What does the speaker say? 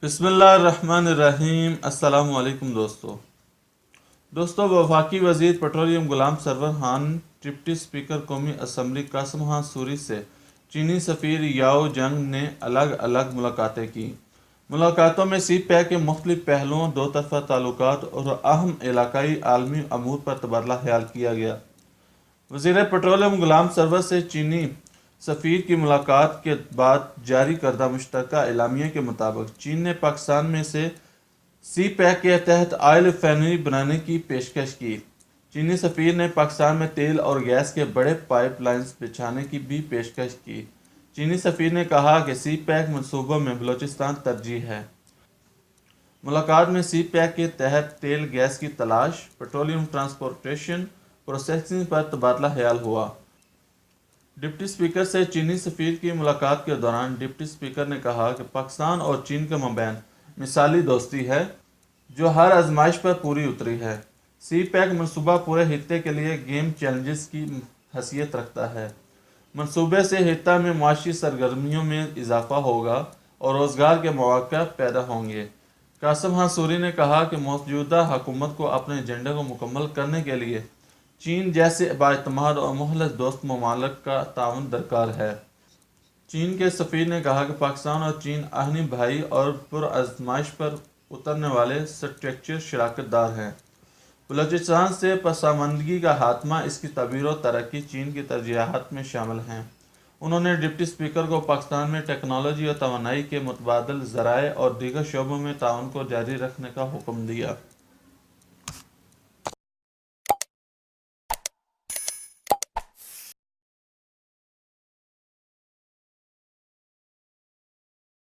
बिस्मिल्लाहिर्रहमानिर्रहीम। अस्सलामु अलैकुम दोस्तों वफाकी वज़ीर पेट्रोलियम गुलाम सरवर खान डिप्टी स्पीकर कौमी असम्बली कासिम खान सूरी से चीनी सफ़ीर याओ जंग ने अलग अलग मुलाकातें की। मुलाकातों में सी पैक के मुख्तलिफ पहलुओं, दो तरफ़ा ताल्लुकात और अहम इलाकाई आलमी अमूर पर तबादला ख्याल किया गया। वज़ीर पेट्रोलियम गुलाम सरवर से चीनी सफ़ीर की मुलाकात के बाद जारी करदा मुश्तरका एलामिया के मुताबिक चीन ने पाकिस्तान में से सी पैक के तहत ऑयल रिफाइनरी बनाने की पेशकश की। चीनी सफ़ीर ने पाकिस्तान में तेल और गैस के बड़े पाइप लाइन्स बिछाने की भी पेशकश की। चीनी सफ़ीर ने कहा कि सी पैक मनसूबों में बलूचिस्तान तरजीह है। मुलाकात में सी पैक के तहत तेल गैस की तलाश, पेट्रोलियम ट्रांसपोर्टेशन, प्रोसेसिंग पर तबादला ख्याल हुआ। डिप्टी स्पीकर से चीनी सफ़ीर की मुलाकात के दौरान डिप्टी स्पीकर ने कहा कि पाकिस्तान और चीन के मबैन मिसाली दोस्ती है जो हर आजमाइश पर पूरी उतरी है। सी पैक मनसूबा पूरे खित्ते के लिए गेम चैलेंजेस की हैसियत रखता है। मनसूबे से खित्ता में मुआशी सरगर्मियों में इजाफा होगा और रोज़गार के मौक़े पैदा होंगे। कासिम खान सूरी ने कहा कि मौजूदा हुकूमत को अपने एजेंडे को मुकम्मल करने के लिए चीन जैसे बाएतमाद और मुखलिस दोस्त ममालिक का ताउन दरकार है। चीन के सफ़ीर ने कहा कि पाकिस्तान और चीन आहनी भाई और पुरआज़माइश पर उतरने वाले स्ट्रक्चर शराकतदार हैं। बलूचिस्तान से पसमानदगी का खात्मा, इसकी तबीर और तरक्की चीन की तरजीहात में शामिल हैं। उन्होंने डिप्टी स्पीकर को पाकिस्तान में टेक्नोलॉजी और तवानाई के मुतबादिल ज़राए और दीगर शोबों में ताउन को जारी रखने का हुक्म दिया।